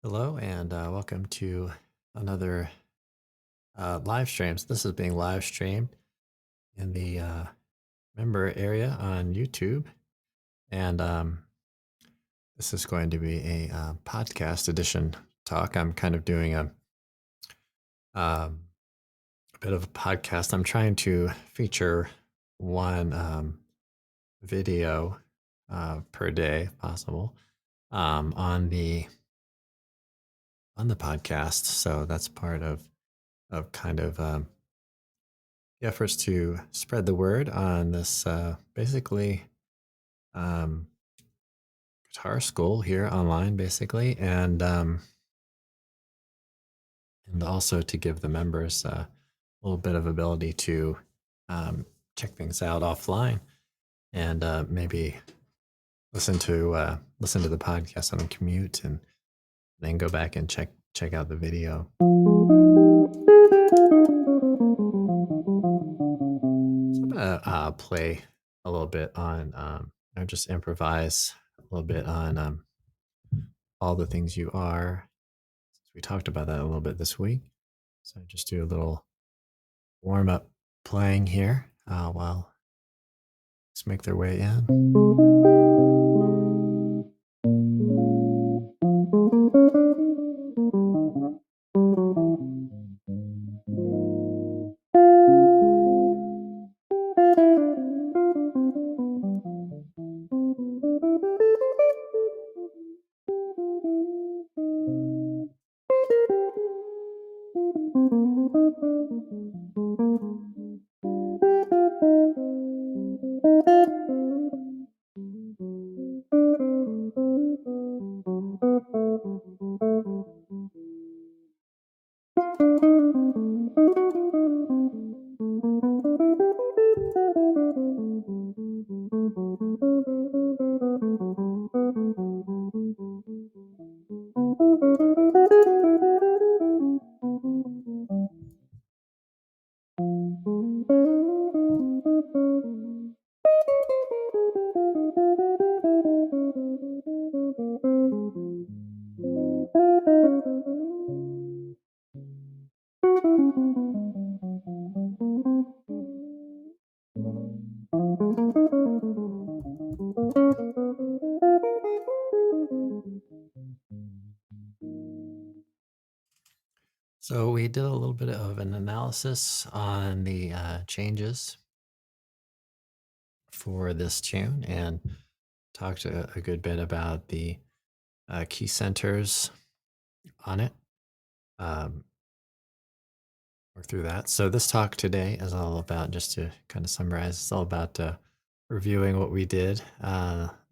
Hello and welcome to another live streams. This is being live streamed in the member area on YouTube, and this is going to be a podcast edition talk. I'm kind of doing um, a bit of a podcast. I'm trying to feature one video per day, if possible, on the podcast. So that's part of kind of the efforts to spread the word on this basically um, guitar school here online, basically, and also to give the members a little bit of ability to check things out offline and maybe listen to the podcast on a commute and then go back and check out the video. So I'm gonna play a little bit on, or just improvise a little bit on all the things you are. Since we talked about that a little bit this week, so just do a little warm up playing here while let's make their way in. So we did a little bit of an analysis on the changes for this tune and talked a good bit about the key centers on it. Work through that. So this talk today is all about, just to kind of summarize, it's all about reviewing what we did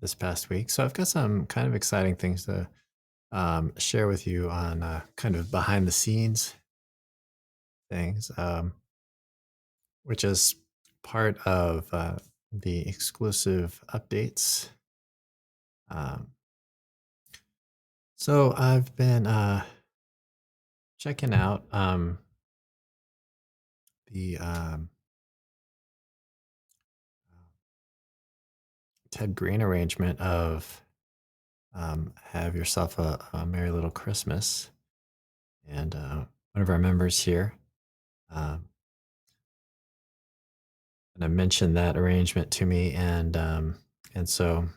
this past week. So I've got some kind of exciting things to share with you on kind of behind the scenes things, which is part of the exclusive updates. Um, so I've been checking out the Ted Green arrangement of Have Yourself a Merry Little Christmas. And one of our members here um, kind of mentioned that arrangement to me, and so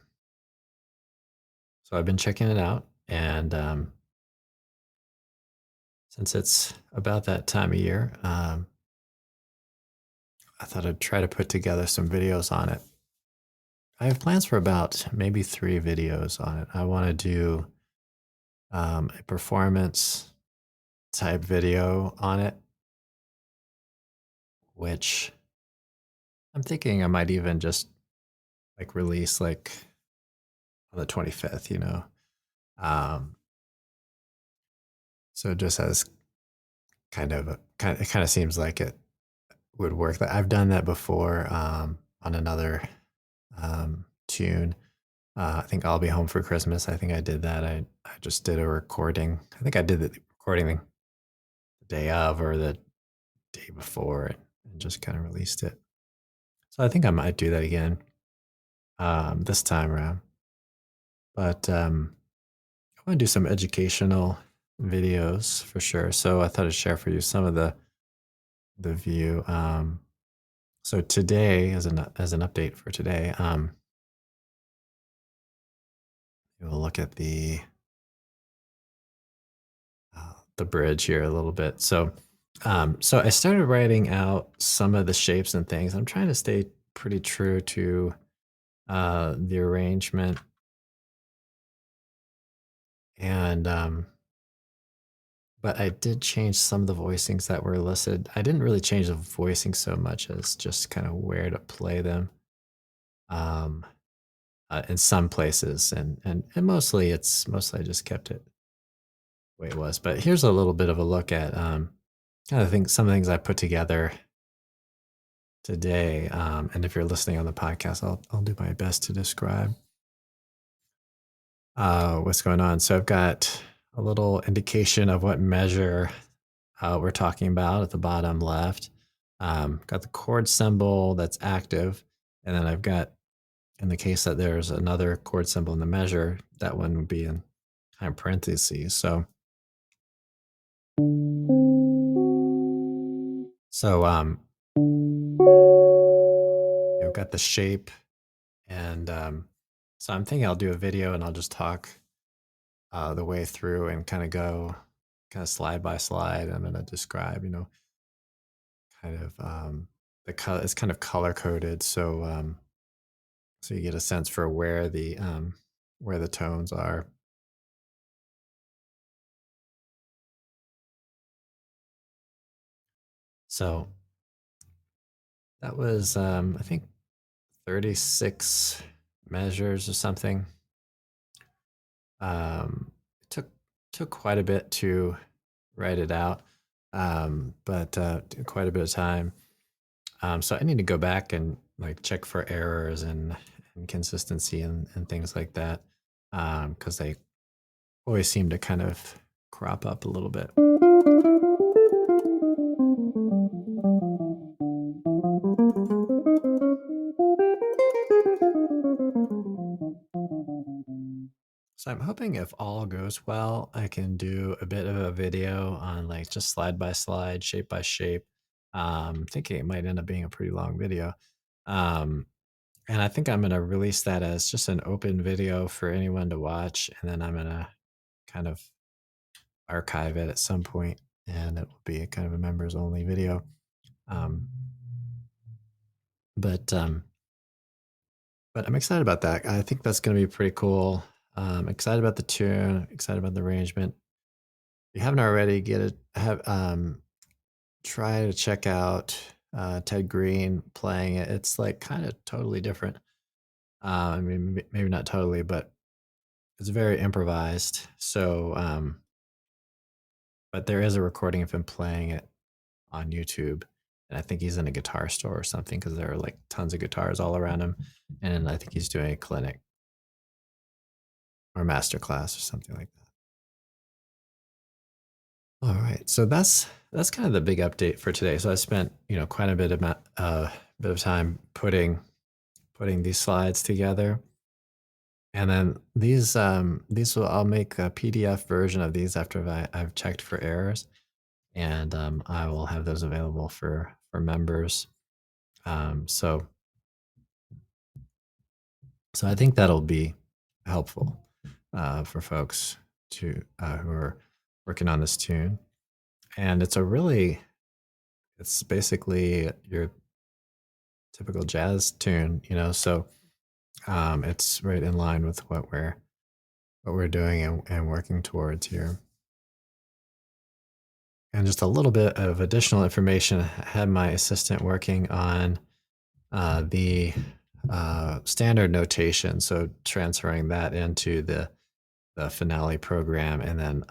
I've been checking it out, and since it's about that time of year, I thought I'd try to put together some videos on it. I have plans for about maybe 3 videos on it. I want to do a performance type video on it, which I'm thinking I might even just like release like on the 25th, you know. Um, so just as it kind of seems like it would work. I've done that before on another tune. I think I'll Be Home for Christmas. I think I did that. I just did a recording. I think I did the recording the day of or the day before and just kind of released it. So I think I might do that again this time around. But want to do some educational videos for sure. So I thought I'd share for you some of the view. So today, as an update for today, we'll look at the bridge here a little bit. So I started writing out some of the shapes and things. I'm trying to stay pretty true to the arrangement, and but I did change some of the voicings that were listed. I didn't really change the voicing so much as just kind of where to play them. Um, in some places, and mostly I just kept it the way it was. But here's a little bit of a look at kind of things, some of the things I put together today. And if you're listening on the podcast, I'll do my best to describe what's going on. So I've got a little indication of what measure we're talking about at the bottom left. Got the chord symbol that's active, and then I've got, in the case that there's another chord symbol in the measure, that one would be in kind of parentheses. So I've got the shape, and so I'm thinking I'll do a video and I'll just talk the way through and kind of go kind of slide by slide. I'm going to describe, kind of the color. It's kind of color coded, so you get a sense for where the tones are. So that was, I think, 36 measures or something. It took quite a bit to write it out, but took quite a bit of time. So I need to go back and like check for errors and inconsistency and things like that, because they always seem to kind of crop up a little bit. So I'm hoping if all goes well, I can do a bit of a video on like just slide by slide, shape by shape. Thinking it might end up being a pretty long video. Um, and I think I'm going to release that as just an open video for anyone to watch. And then I'm going to kind of archive it at some point, and it will be a kind of a members only video. Um, but um, but I'm excited about that. I think that's going to be pretty cool. Excited about the tune. Excited about the arrangement. If you haven't already, get it. Have try to check out Ted Green playing it. It's like kind of totally different. I mean, maybe not totally, but it's very improvised. But there is a recording of him playing it on YouTube, and I think he's in a guitar store or something because there are like tons of guitars all around him, and I think he's doing a clinic or master class or something like that. All right, so that's kind of the big update for today. So I spent quite a bit of time putting these slides together, and then these will I'll make a PDF version of these after I've checked for errors, and I will have those available for members. So I think that'll be helpful for folks who are working on this tune, and it's basically your typical jazz tune, so it's right in line with what we're doing and working towards here. And just a little bit of additional information. I had my assistant working on the standard notation, so transferring that into the finale program, and then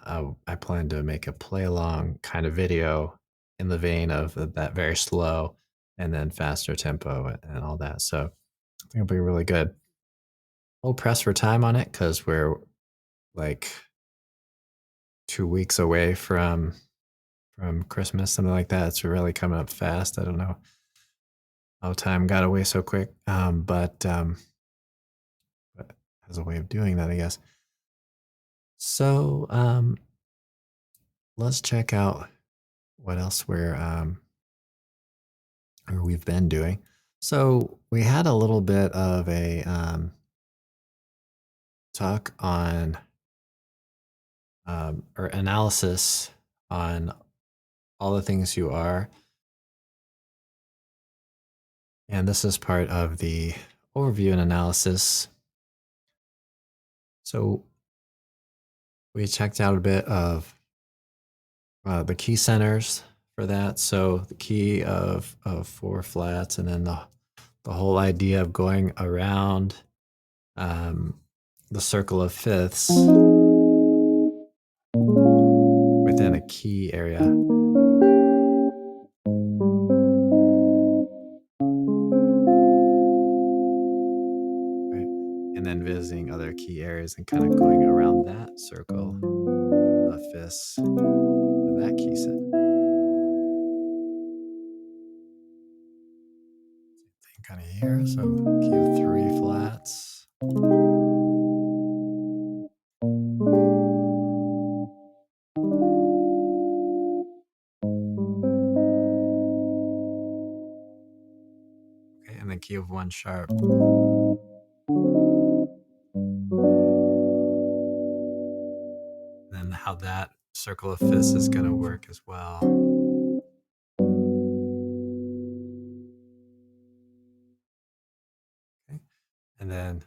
I plan to make a play along kind of video in the vein of that very slow and then faster tempo and all that. So I think it'll be really good. A little pressed for time on it because we're like 2 weeks away from Christmas, something like that. It's really coming up fast. I don't know how time got away so quick, but has a way of doing that, I guess. So let's check out what else we've been doing. So we had a little bit of a talk on or analysis on all the things you are, and this is part of the overview and analysis. So we checked out a bit of the key centers for that. So the key of four flats, and then the whole idea of going around um, the circle of fifths within a key area, right? And then visiting other key areas and kind of going around that circle of fifths with that key set. Same kind of here. So key of three flats. Okay, and then key of one sharp. And then how that circle of fifths is going to work as well. Okay. And then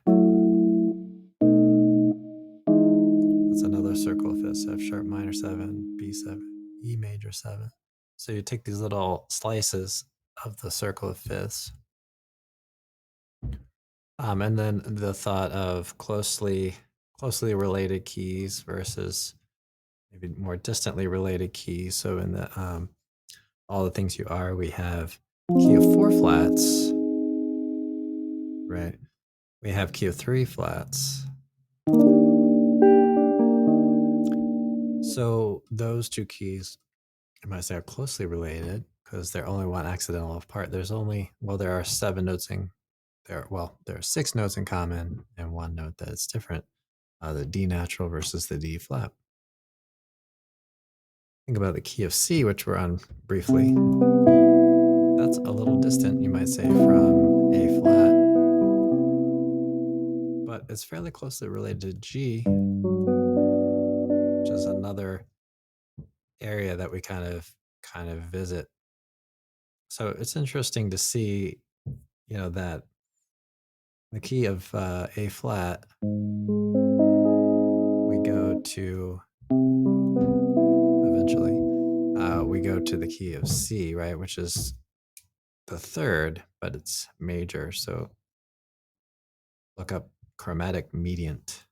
that's another circle of fifths, F sharp minor 7, B7, E major 7. So you take these little slices of the circle of fifths. And then the thought of closely related keys versus maybe more distantly related keys. So in the all the things you are, we have key of four flats, right? We have key of three flats. So those two keys, I might say, are closely related because they're only one accidental apart. There are 7 notes in there. Well, there are 6 notes in common and one note that's different. The D natural versus the D flat. Think about the key of C, which we're on briefly. That's a little distant, you might say, from A flat, but it's fairly closely related to G, which is another area that we kind of visit. So it's interesting to see, that the key of A flat, we go to eventually, we go to the key of C, right, which is the third, but it's major. So look up chromatic mediant.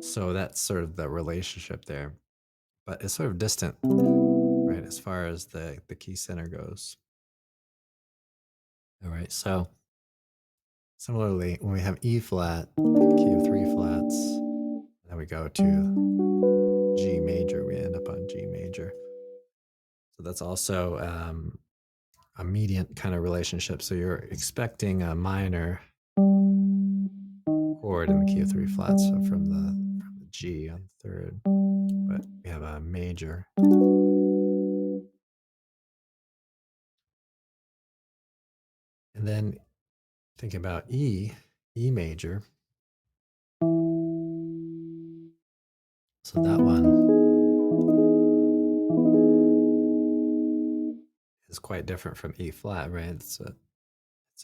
So that's sort of the relationship there, but it's sort of distant, right, as far as the key center goes. All right, so similarly, when we have E flat, key of three flats, then we go to G major, we end up on G major. So that's also a mediant kind of relationship. So you're expecting a minor chord in the key of three flats, so from the G on the third, but we have a major. And then think about E major. So that one is quite different from E flat, right? It's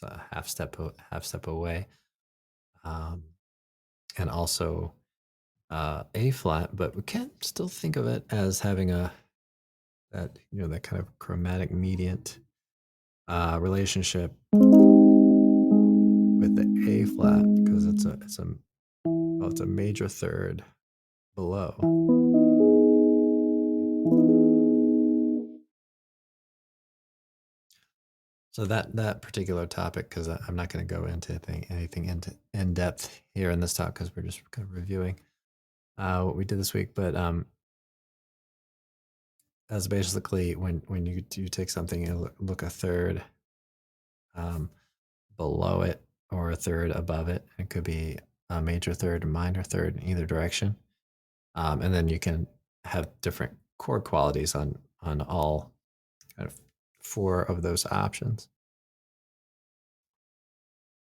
a half step away, um, and also A flat, but we can still think of it as having that kind of chromatic mediant relationship with the A flat because it's a major third below. So that particular topic, because I'm not going to go into anything in depth here in this talk because we're just kind of reviewing what we did this week. But that's basically when you take something and look a third below it or a third above it. It could be a major third, a minor third in either direction. And then you can have different chord qualities on all kind of four of those options.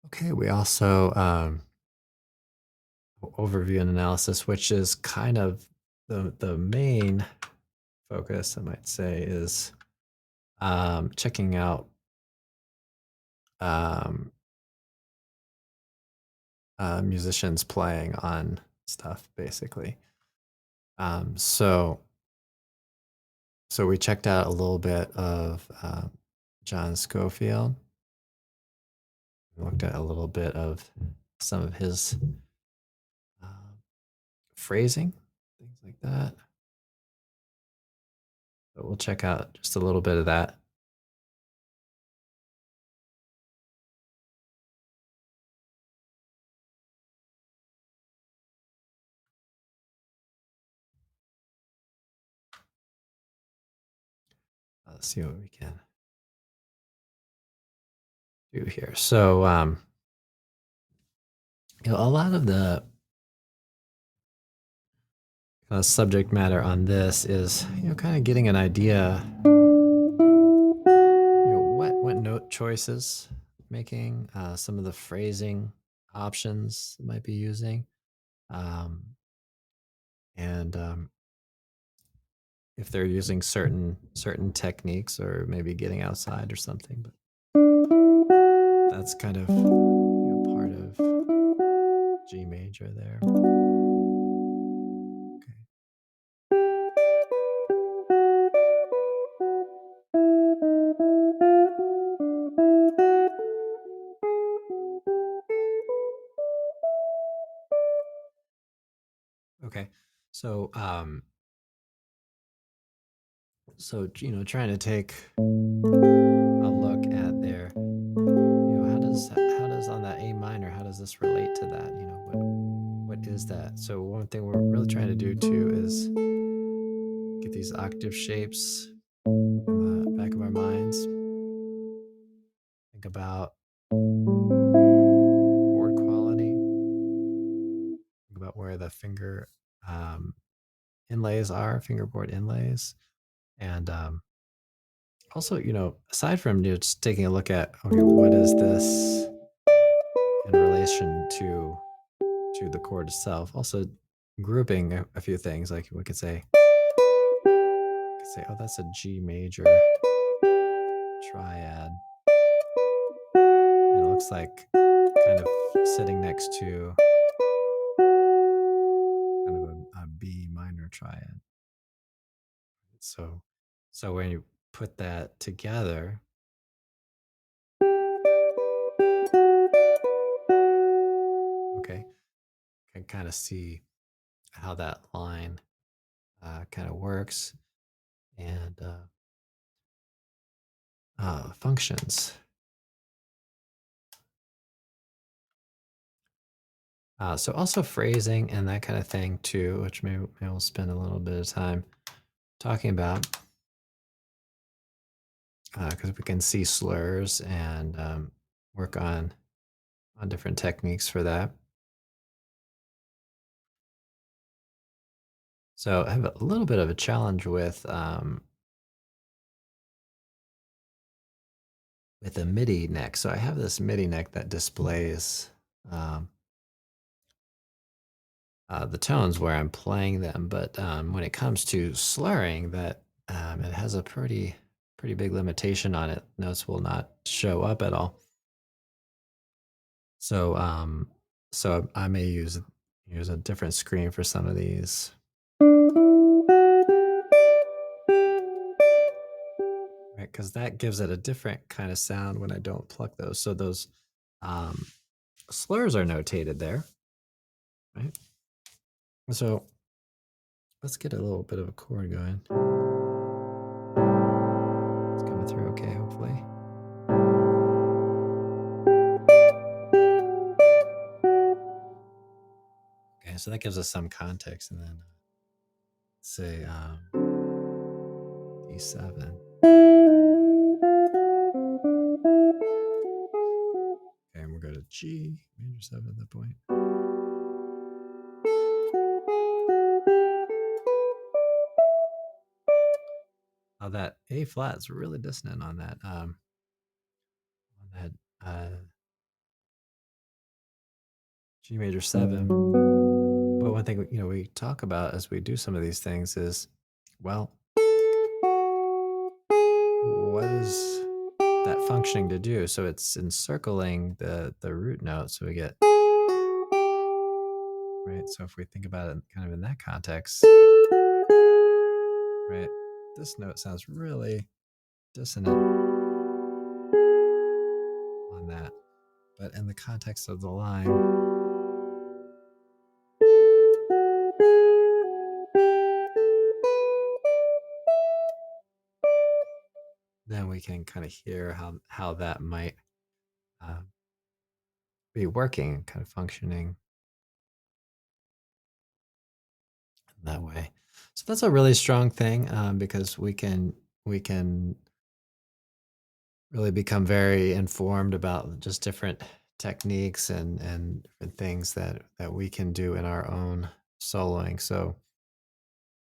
Okay, we also overview and analysis, which is kind of the main focus, I might say, is checking out um, musicians playing on stuff, basically. Um, so so we checked out a little bit of John Scofield. We looked at a little bit of some of his uh, phrasing, things like that. But we'll check out just a little bit of that. Let's see what we can do here. So, a lot of the subject matter on this is, kind of getting an idea, what note choices making, some of the phrasing options that might be using, um, and if they're using certain techniques or maybe getting outside or something. But that's kind of part of G major there. Okay. Okay. So trying to take a look at their, how does on that A minor, how does this relate to that? What is that? So one thing we're really trying to do too is get these octave shapes in the back of our minds. Think about chord quality. Think about where the finger um, inlays are, fingerboard inlays, and also, aside from just taking a look at, okay, what is this in relation to the chord itself? Also, grouping a few things, like we could say, oh, that's a G major triad. And it looks like kind of sitting next to kind of a B minor triad. So, so when you put that together, okay, can kind of see how that line kind of works and functions. So also phrasing and that kind of thing too, which maybe we'll spend a little bit of time talking about, because we can see slurs and work on different techniques for that. So I have a little bit of a challenge with a MIDI neck. So I have this MIDI neck that displays um, the tones where I'm playing them, but when it comes to slurring, that it has a pretty big limitation on it. Notes will not show up at all. So so I may use a different screen for some of these. Right, because that gives it a different kind of sound when I don't pluck those. So those um, slurs are notated there, right? So let's get a little bit of a chord going. It's coming through okay, hopefully. Okay, so that gives us some context, and then say D7. Okay, and we'll go to G major 7 at that point. that A flat is really dissonant on that G major 7. But one thing, we talk about as we do some of these things is, well, what is that functioning to do? So it's encircling the root note, so we get right. So if we think about it kind of in that context, right, this note sounds really dissonant on that. But in the context of the line, then we can kind of hear how that might uh, be working, kind of functioning that way. So that's a really strong thing, because we can really become very informed about just different techniques and different things that we can do in our own soloing. So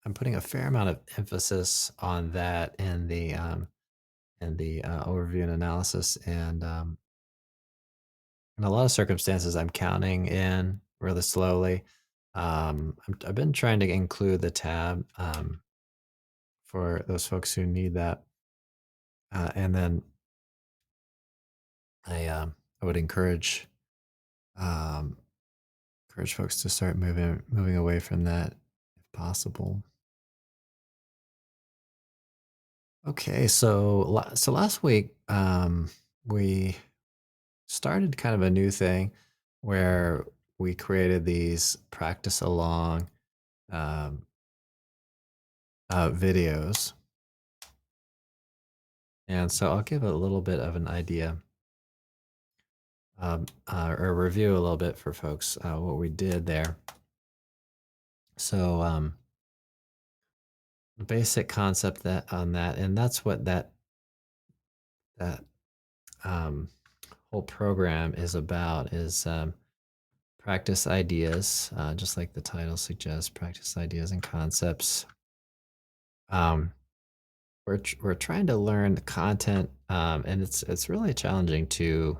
I'm putting a fair amount of emphasis on that in the overview and analysis, and in a lot of circumstances, I'm counting in really slowly. I've been trying to include the tab for those folks who need that, and then I would um, encourage folks to start moving away from that if possible. Okay, so last week we started kind of a new thing where we created these practice along um, videos, and so I'll give a little bit of an idea, or review a little bit for folks what we did there. So basic concept that on that, and that's what that um, whole program is about is practice ideas, just like the title suggests, practice ideas and concepts. Um, we're trying to learn the content, and it's really challenging to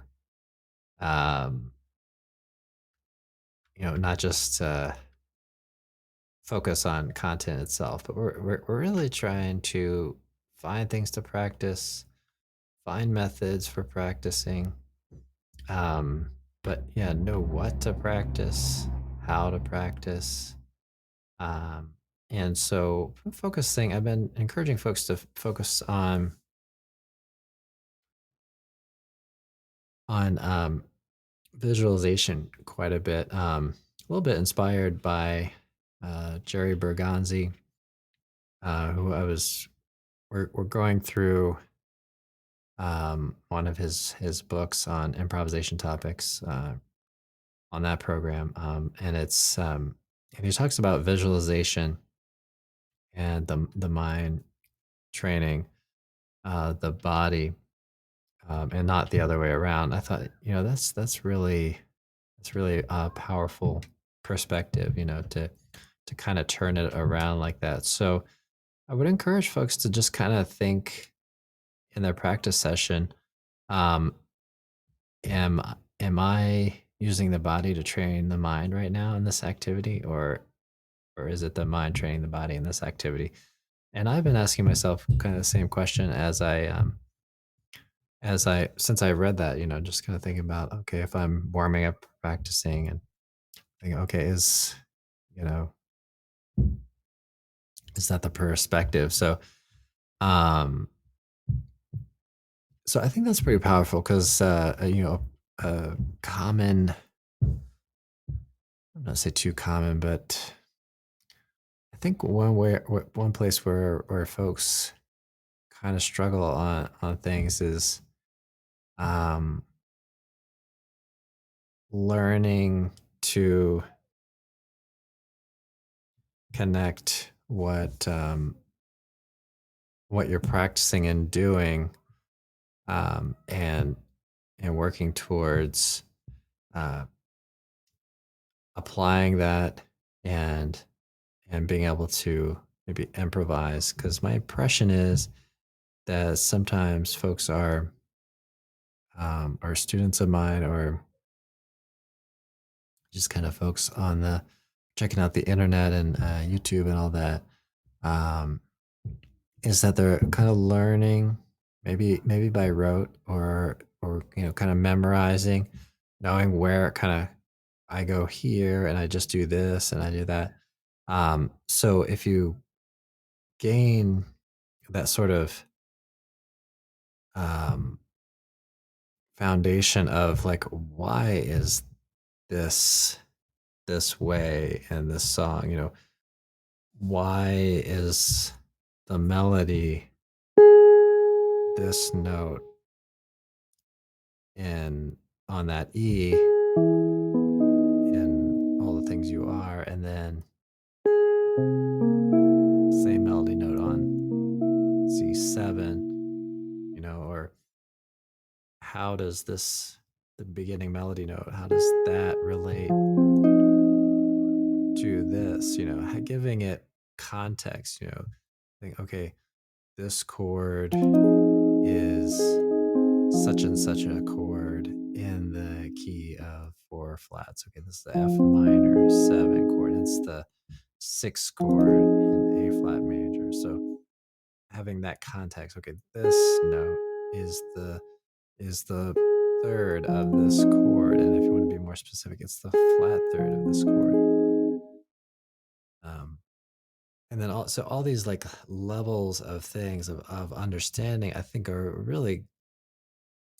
um, not just focus on content itself, but we're really trying to find things to practice, find methods for practicing, um, but yeah, know what to practice, how to practice. Um, and so focusing, I've been encouraging folks to focus on visualization quite a bit. A little bit inspired by Jerry Bergonzi, who we're going through one of his books on improvisation topics on that program, and he talks about visualization and the mind training the body, and not the other way around. I thought, that's really a powerful perspective, to kind of turn it around like that. So I would encourage folks to just kind of think in their practice session, um, am am I using the body to train the mind right now in this activity, or is it the mind training the body in this activity? And I've been asking myself kind of the same question as I since I read that, just kind of thinking about, okay, if I'm warming up, practicing, and thinking, okay, you know, is that the perspective? Um, so I think that's pretty powerful because, a common, I'm not say too common, but I think one place where folks kind of struggle on things is um, learning to connect what you're practicing and doing, and working towards uh, applying that and being able to maybe improvise. Because my impression is that sometimes folks are students of mine or just kind of folks on the checking out the internet and YouTube and all that, um, is that they're kind of learning, maybe by rote or kind of memorizing, knowing where kind of I go here and I just do this and I do that. So if you gain that sort of um, foundation of like, why is this this way in this song? Why is the melody this note in on that E in all the things you are, and then same melody note on C7, or how does the beginning melody note, how does that relate to this? Giving it context, think, okay, this chord is such and such a chord in the key of four flats. Okay, this is the F minor 7 chord. It's the sixth chord in A flat major. So having that context, okay, this note is the third of this chord, and if you want to be more specific, it's the flat third of this chord. Um, and then also all these like levels of things of understanding, I think are really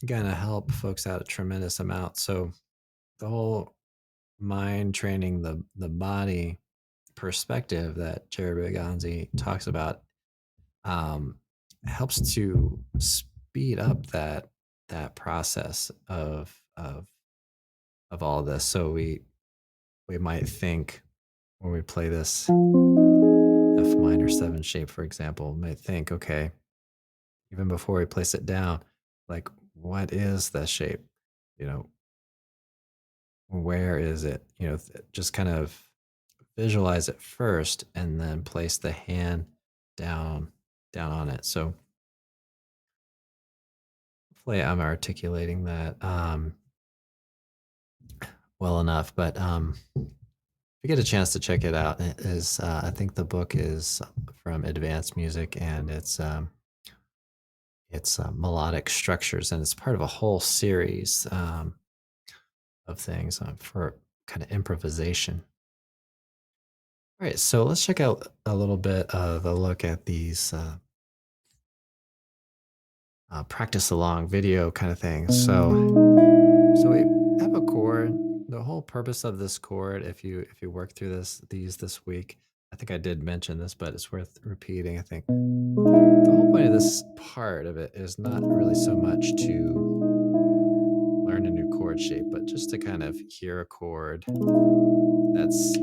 gonna help folks out a tremendous amount. So the whole mind training the body perspective that Jerry Bergonzi talks about um, helps to speed up that process of all this. So we might think when we play this F minor 7 shape, for example, we might think, okay, even before we place it down, like, what is that shape? You know, where is it? Just kind of visualize it first and then place the hand down down on it. So hopefully I'm articulating that well enough. But if you get a chance to check it out, it is I think the book is from Advanced Music, and it's melodic structures, and it's part of a whole series of things for kind of improvisation. All right, so let's check out a little bit of a look at these practice along video kind of things. So we have a chord. The whole purpose of this chord, if you work through this week, I think I did mention this, but it's worth repeating. I think the whole point of this part of it is not really so much to learn a new chord shape, but just to kind of hear a chord that's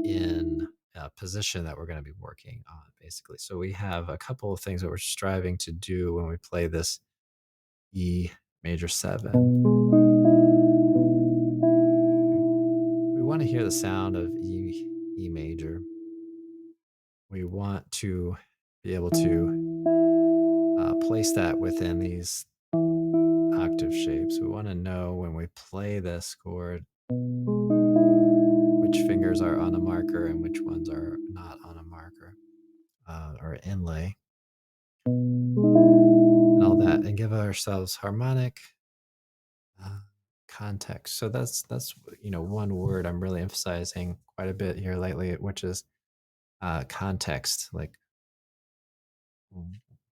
in a position that we're going to be working on, basically. So we have a couple of things that we're striving to do when we play this E major 7. We want to hear the sound of E major. We want to be able to place that within these octave shapes. We want to know when we play this chord which fingers are on a marker and which ones are not on a marker or inlay and all that, and give ourselves harmonic uh, context. So that's one word I'm really emphasizing quite a bit here lately, which is context. Like,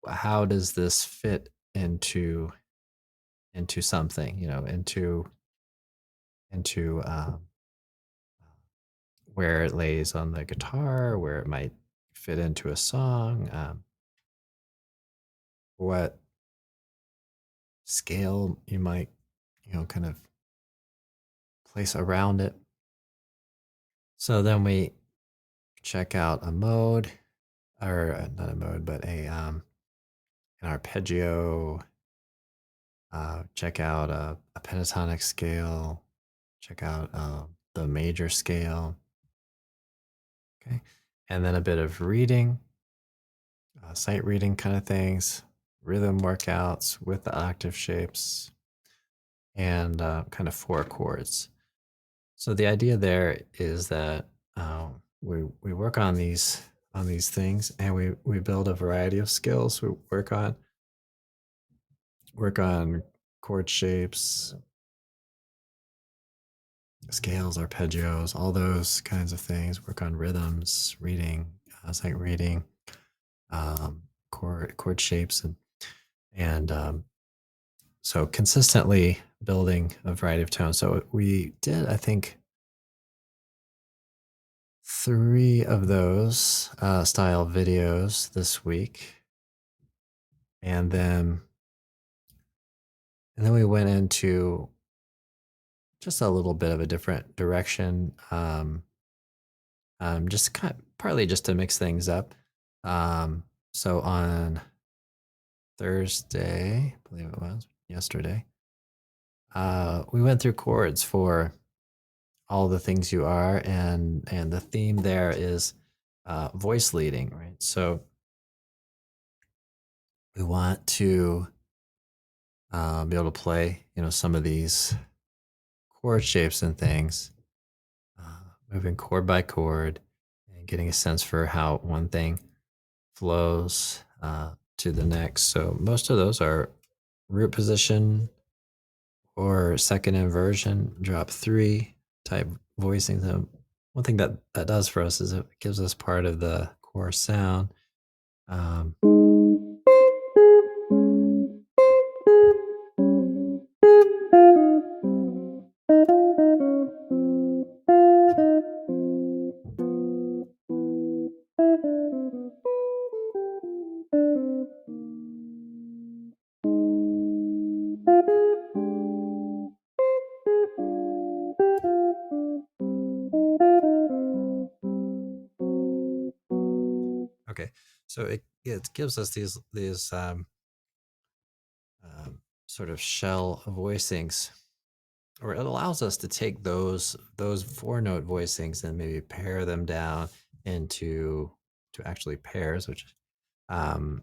how does this fit into something? Into where it lays on the guitar, where it might fit into a song, what scale you might kind of place around it. So then we check out a mode, or not a mode, but an arpeggio. Check out a pentatonic scale. Check out the major scale. Okay, and then a bit of reading, sight reading kind of things. rhythm workouts with the octave shapes and kind of four chords. So the idea there is that we work on these things, and we build a variety of skills. We work on chord shapes, scales, arpeggios, all those kinds of things. Work on rhythms, reading, sight reading, um, chord shapes, and so consistently building a variety of tones. So we did, I think, three of those style videos this week, and then we went into just a little bit of a different direction. Just partly just to mix things up. Um, so on Thursday, I believe it was yesterday, we went through chords for all the things you are, and the theme there is voice leading, right? So we want to be able to play, some of these chord shapes and things, moving chord by chord and getting a sense for how one thing flows to the next. So most of those are root position or second inversion, drop three type voicing. So one thing that does for us is it gives us part of the core sound. Um, okay, so it gives us these sort of shell voicings, or it allows us to take those four note voicings and maybe pare them down into to actually pairs, which um,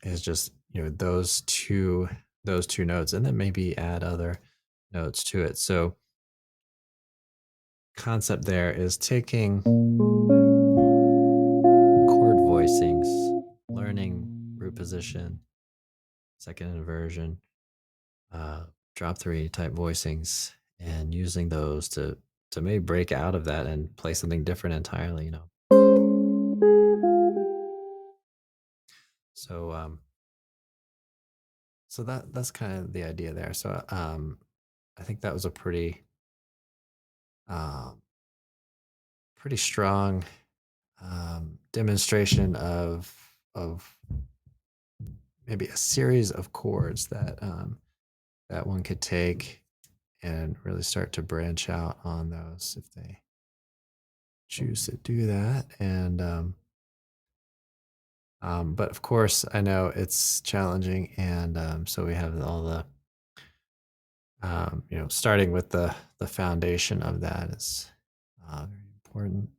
is just those two notes, and then maybe add other notes to it. So concept there is taking chord voicings, learning root position, second inversion, uh, drop three type voicings, and using those to maybe break out of that and play something different entirely. So so that's kind of the idea there. So I think that was a um, pretty strong demonstration of maybe a series of chords that one could take and really start to branch out on those if they choose to do that. And but of course, I know it's challenging, and so we have all the starting with the foundation of that is very important.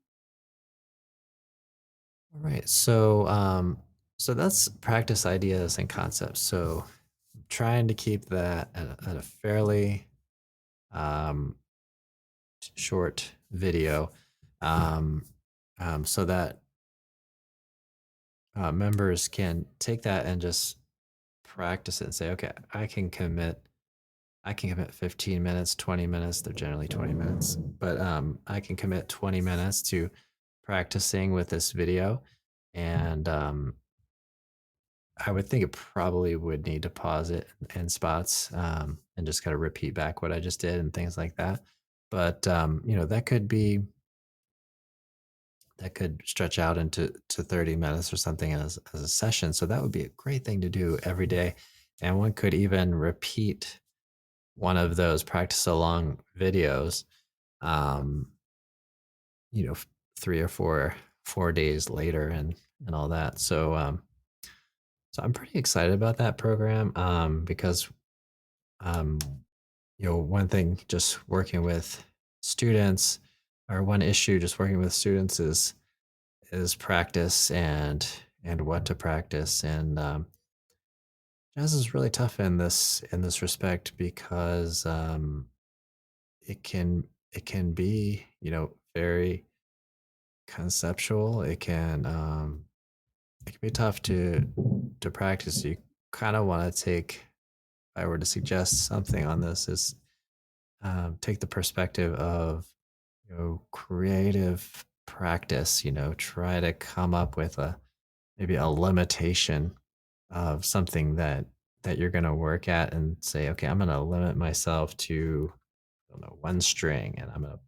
All right, so that's practice ideas and concepts. So trying to keep that at a fairly um, short video, um, so that members can take that and just practice it and say, okay, I can commit 15 minutes, 20 minutes. They're generally 20 minutes, but I can commit 20 minutes to practicing with this video. And I would think it probably would need to pause it in spots, and just kind of repeat back what I just did and things like that. But that could stretch out into 30 minutes or something as a session. So that would be a great thing to do every day. And one could even repeat one of those practice along videos, um, 3 or 4 days later and all that. So I'm pretty excited about that program, because, um, one thing just working with students, or one issue just working with students is practice and what to practice. And Jazz is really tough in this respect because it can it can be, very conceptual. It can be tough to practice. You kind of want to take, if I were to suggest something on this, is take the perspective of creative practice. Try to come up with a maybe a limitation of something that you're going to work at, and say, okay, I'm going to limit myself to, I don't know, one string, and I'm going to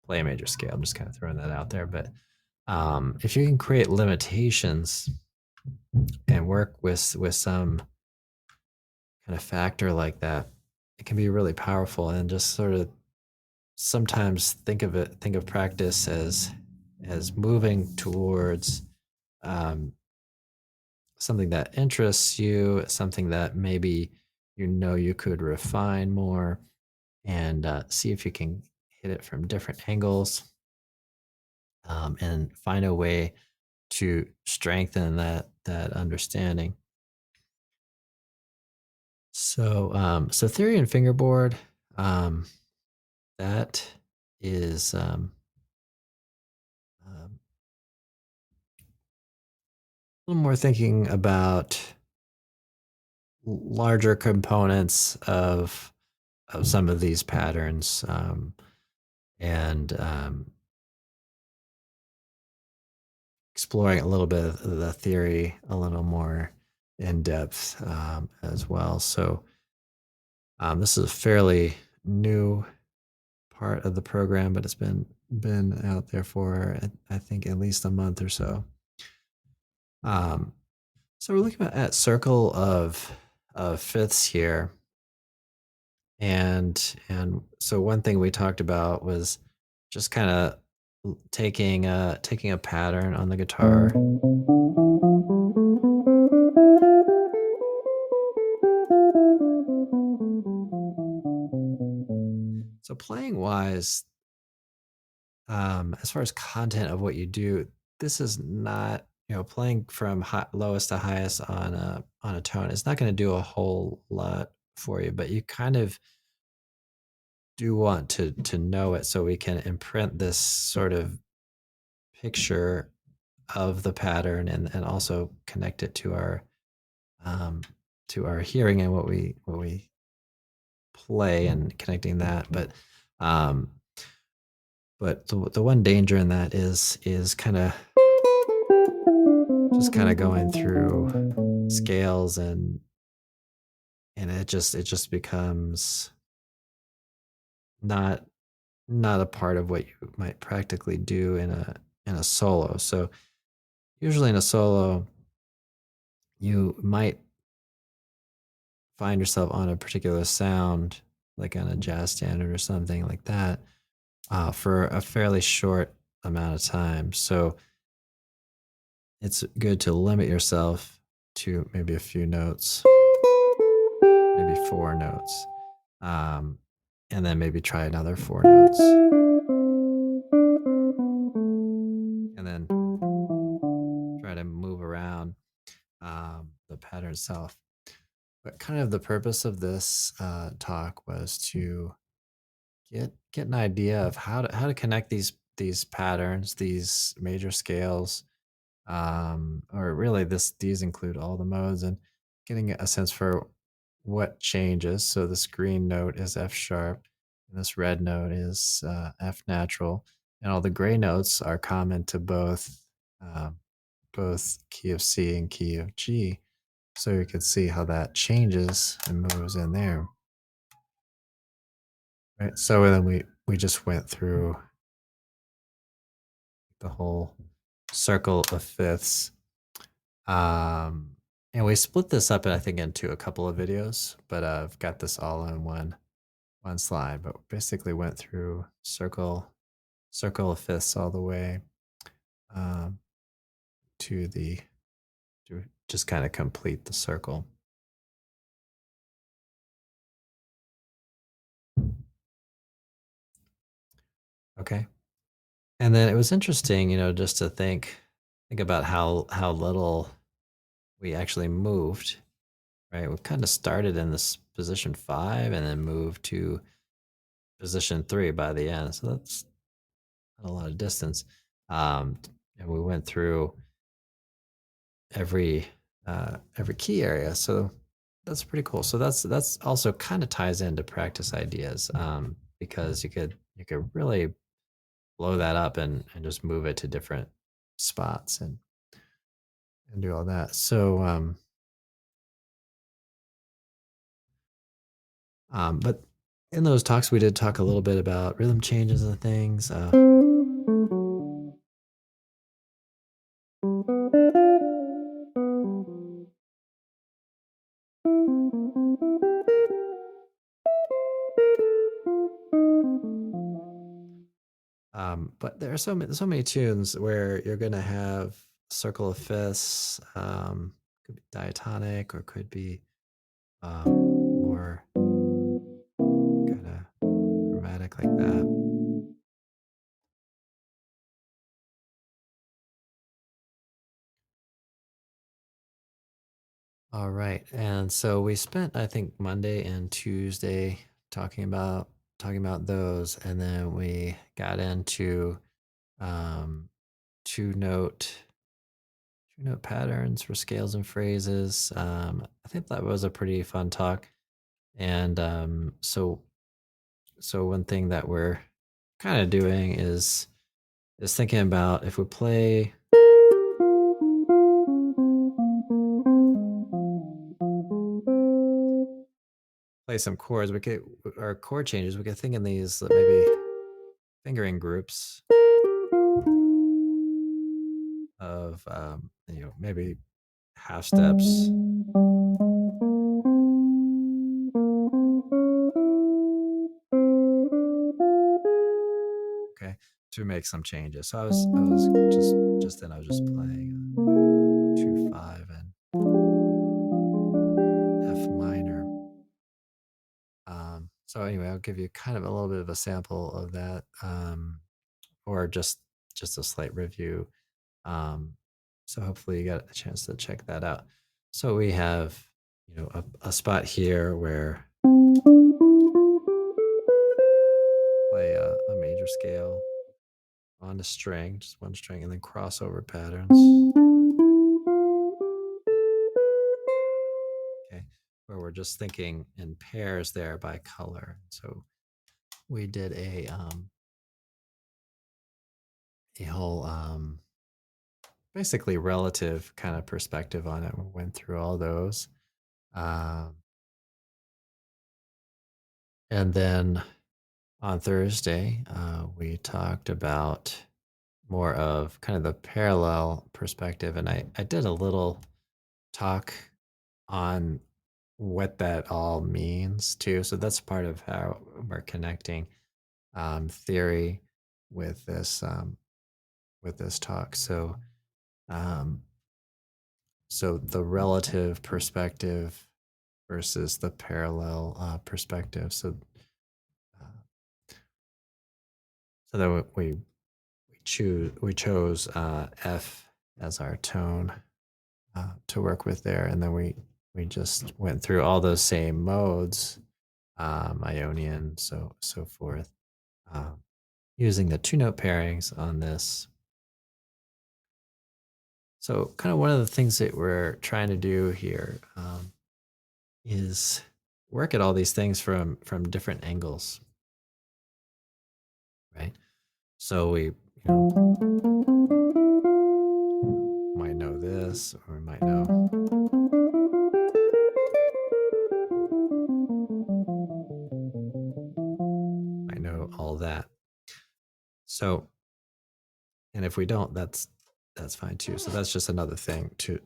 play a major scale. I'm just kind of throwing that out there, but if you can create limitations and work with some kind of factor like that, it can be really powerful. And just sort of sometimes think of practice as moving towards um, something that interests you, something that maybe you could refine more, and see if you can hit it from different angles, and find a way to strengthen that understanding. So theory and fingerboard, um, that is a little more thinking about larger components of some of these patterns, and exploring a little bit of the theory a little more in depth, as well. So this is a fairly new part of the program, but it's been out there for, I think, at least a month or so. Um, so we're looking at circle of fifths here, and so one thing we talked about was just kind of taking a pattern on the guitar. So playing wise, as far as content of what you do, this is not, playing from lowest to highest on a tone. It's not going to do a whole lot for you, but you kind of do want to know it, so we can imprint this sort of picture of the pattern, and also connect it um, to our hearing and what we play, and connecting that. Um, but the one danger in that is kind of just kind of going through scales, and it just becomes not not a part of what you might practically do in a solo. So usually in a solo, you might find yourself on a particular sound, like on a jazz standard or something like that, for a fairly short amount of time. So it's good to limit yourself to maybe a few notes, maybe four notes, um, and then maybe try another four notes, and then try to move around the pattern itself. But kind of the purpose of this talk was to get an idea of how to connect these patterns, these major scales, or really these include all the modes, and getting a sense for what changes. So this green note is F sharp, and this red note is F natural, and all the gray notes are common to uh, both key of C and key of G. So you can see how that changes and moves in there. Right. So then we just went through the whole circle of fifths. Um, and we split this up, I think, into a couple of videos, but I've got this all in one slide. But basically went through circle of fifths all the way, um, to the to just kind of complete the circle. Okay. And then it was interesting, just to think about how little we actually moved. right? We kind of started in this position 5 and then moved to position 3 by the end. So that's not a lot of distance. Um, and we went through every every key area. So that's pretty cool. So that's also kind of ties into practice ideas, because you could really blow that up and just move it to different spots and do all that. So but in those talks we did talk a little bit about rhythm changes and things. But there are so many tunes where you're gonna have circle of fifths, could be diatonic or could be more kind of chromatic like that. All right, and so we spent I think Monday and Tuesday talking about talking about those, and then we got into um, two note two note patterns for scales and phrases. I think that was a pretty fun talk. And so one thing that we're kind of doing is thinking about if we play some chords, we could or chord changes, we could think in these maybe fingering groups of maybe half steps. Okay, to make some changes. So I was just then I was just playing 2 5 and F minor. So anyway, I'll give you kind of a little bit of a sample of that, or just a slight review. Um, so hopefully you got a chance to check that out. So we have, a spot here where play a major scale on a string, just one string, and then crossover patterns. Okay, where we're just thinking in pairs there by color. So we did a whole basically relative kind of perspective on it. We went through all those. Um, and then on Thursday, we talked about more of kind of the parallel perspective. And I did a little talk on what that all means too. So that's part of how we're connecting theory with this talk. Um, so the relative perspective versus the parallel perspective. Uh, so that we chose F as our tone to work with there, and then we just went through all those same modes, Ionian, so forth, um, using the two note pairings on this. So, kind of one of the things that we're trying to do here is work at all these things from different angles, right? So we might know this, or we might know all that. So, and if we don't, that's fine too. So that's just another thing to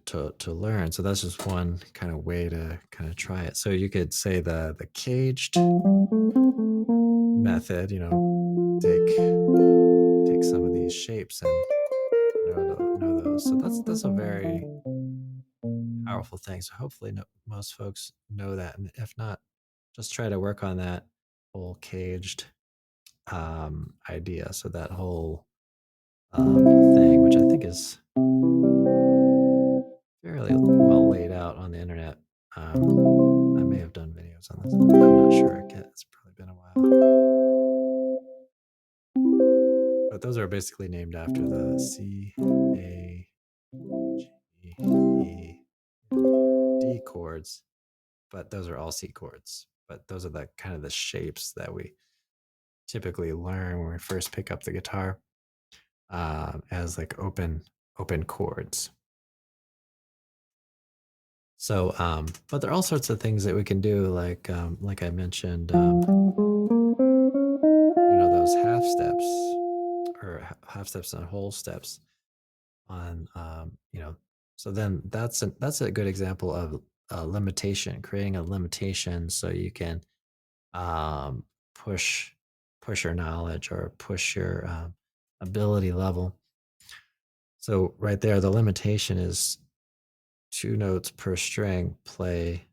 learn. So that's just one kind of way to kind of try it. So you could say the caged method, take some of these shapes and know those. So that's a very powerful thing. So hopefully most folks know that. And if not, just try to work on that whole caged idea. So that whole thing, which I think is fairly well laid out on the internet. I may have done videos on this. I'm not sure. It's probably been a while. But those are basically named after the C, A, G, E, D chords, but those are all C chords. But those are the kind of the shapes that we typically learn when we first pick up the guitar as like open chords. So, but there are all sorts of things that we can do, like I mentioned, those half steps or half steps and whole steps on, so then that's a good example of a limitation, creating a limitation so you can um, push push your knowledge or push your ability level. So right there, the limitation is 2 notes per string play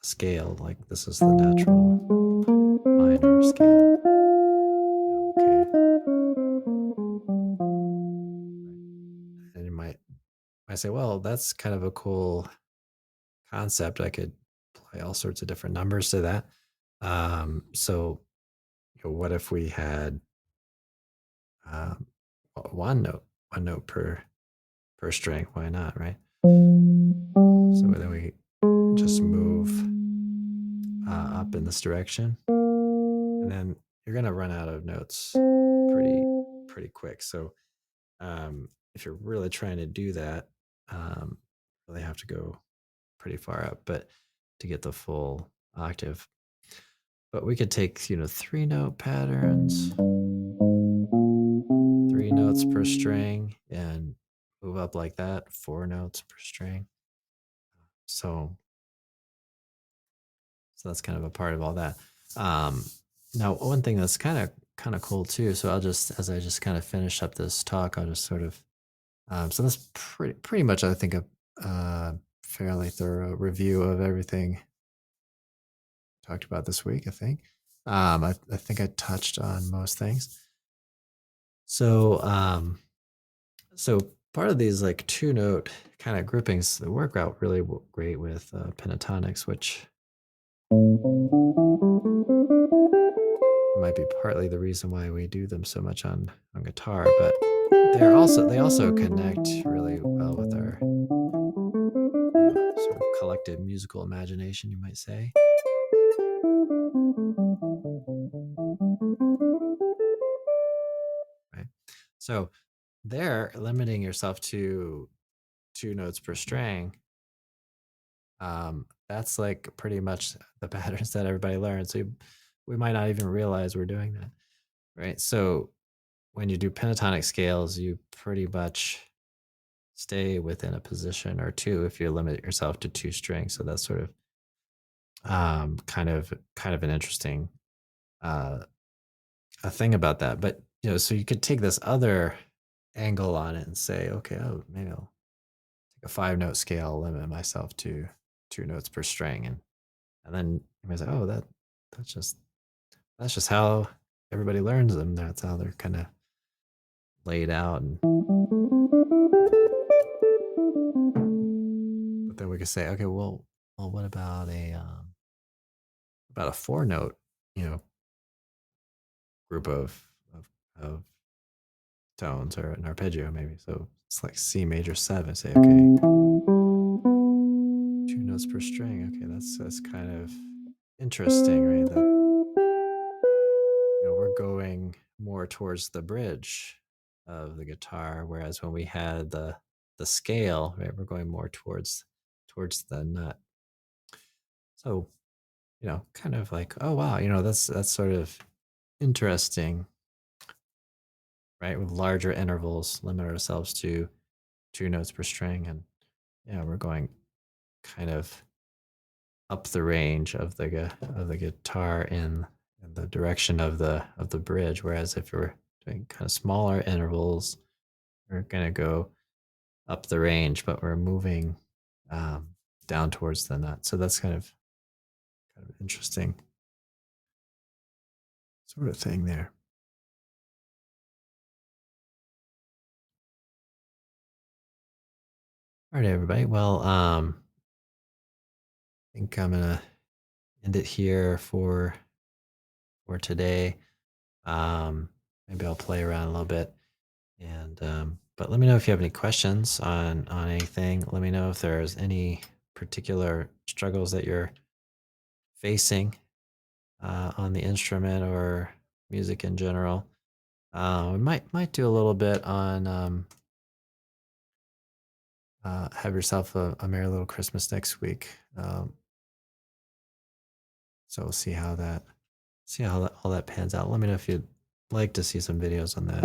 a scale. Like this is the natural minor scale. Okay. And you might say, well, that's kind of a cool concept. I could apply all sorts of different numbers to that. So what if we had um, one note per string? Why not, right? So then we just move up in this direction, and then you're gonna run out of notes pretty quick. So if you're really trying to do that, really have to go pretty far up, but to get the full octave. But we could take 3 note patterns, 3 notes per string, and move up like that, 4 notes per string. So So that's kind of a part of all that. Um, Now, one thing that's kind of cool too. So I'll just as I just kind of finish up this talk, I'll just sort of so that's pretty much I think a fairly thorough review of everything talked about this week. I think I think I touched on most things. So so part of these like 2 note kind of groupings that work out really great with pentatonics, which might be partly the reason why we do them so much on guitar, but they also connect really well with our sort of collective musical imagination, you might say. Right. So there, limiting yourself to 2 notes per string, that's like pretty much the patterns that everybody learns. So we might not even realize we're doing that. Right. So when you do pentatonic scales, you pretty much stay within a position or two if you limit yourself to 2 strings. So that's sort of kind of an interesting uh, a thing about that. But so you could take this other angle on it and say, okay, oh, maybe I'll take a 5 note scale, limit myself to 2 notes per string, and then you might say, oh, that's just how everybody learns them. That's how they're kind of laid out. And but then we could say, okay, well, what about a 4 note, you know, group of tones or an arpeggio maybe. So it's like C major 7. Say, okay, 2 notes per string. Okay, that's kind of interesting, right? That we're going more towards the bridge of the guitar, whereas when we had the scale, right, we're going more towards the nut. So kind of like, oh wow, that's sort of interesting, right? With larger intervals, limit ourselves to 2 notes per string, and yeah, we're going kind of up the range of of the guitar in the direction of the bridge. Whereas if you're doing kind of smaller intervals, we're gonna go up the range, but we're moving um, down towards the nut. So that's kind of interesting sort of thing there. All right, everybody. Well, think I'm gonna end it here for today. Um, Maybe I'll play around a little bit, and but let me know if you have any questions on anything. Let me know if there's any particular struggles that you're facing on the instrument or music in general. We might do a little bit on have yourself a merry little Christmas next week. So we'll see how that, all that pans out. Let me know if you'd like to see some videos on that.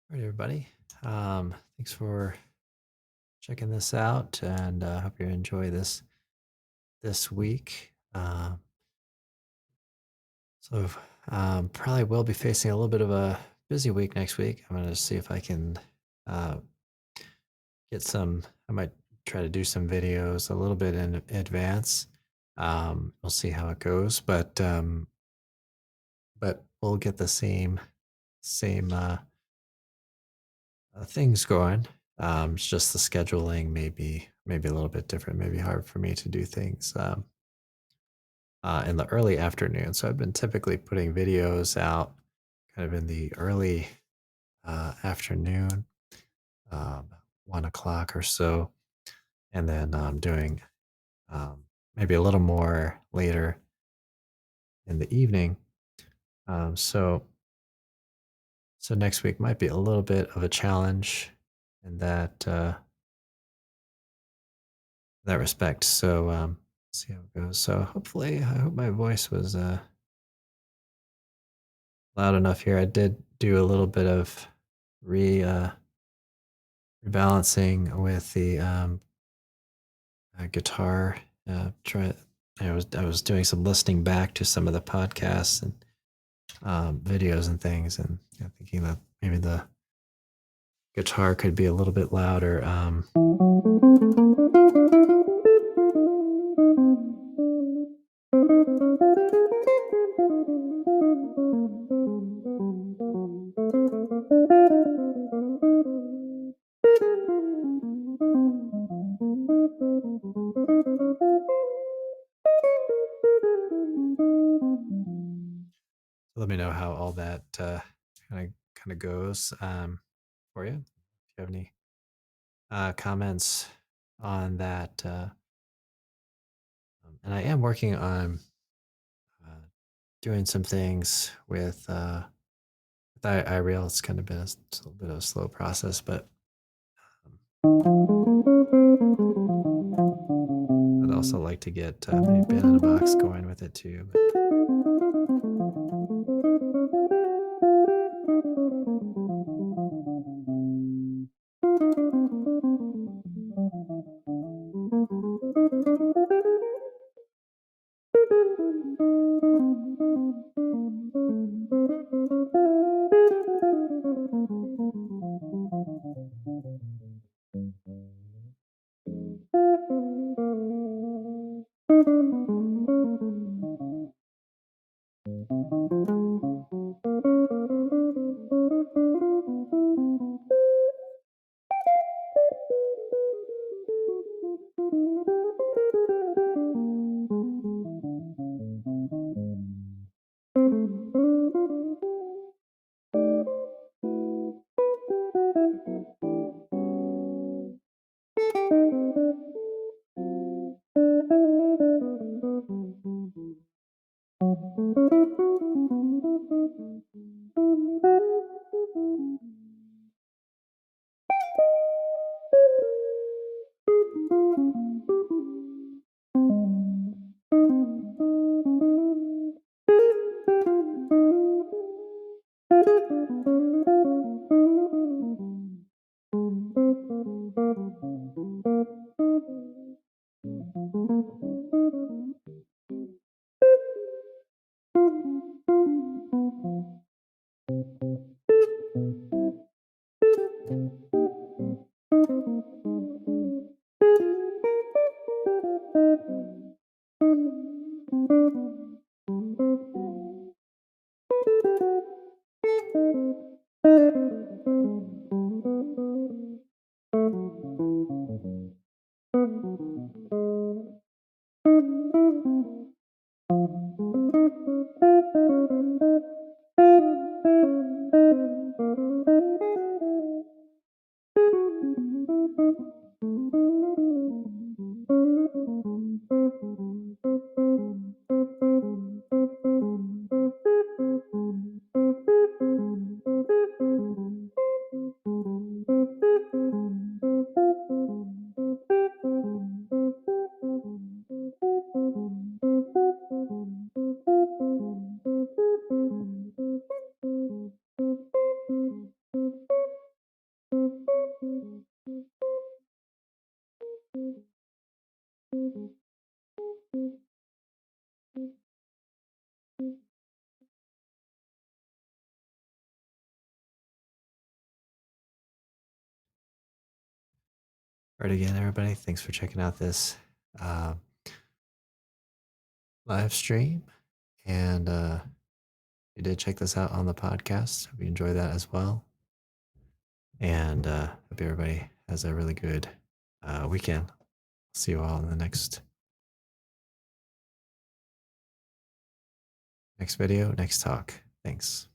All right, everybody. Thanks for checking this out, and hope you enjoy this week. So probably will be facing a little bit of a busy week next week. I'm gonna see if I can uh, get some. I might try to do some videos a little bit in advance. We'll see how it goes, but we'll get the same things going. It's just the scheduling maybe a little bit different. Maybe hard for me to do things in the early afternoon. So I've been typically putting videos out kind of in the early afternoon, 1 o'clock or so, and then doing um, maybe a little more later in the evening. So next week might be a little bit of a challenge in that respect. So see how it goes. So hopefully, I hope my voice was loud enough here. I did do a little bit of re rebalancing with the guitar. Try. I was doing some listening back to some of the podcasts and videos and things, and thinking that maybe the guitar could be a little bit louder. Let me know how all that kind of goes for you. If you have any comments on that, and I am working on uh, doing some things with iReal. It's kind of been a little bit of a slow process, but I'd also like to get maybe Ben in a box going with it too. All right, again, everybody, thanks for checking out this uh, live stream. And you did check this out on the podcast. Hope you enjoy that as well. And hope everybody has a really good weekend. See you all in the next video, next talk. Thanks.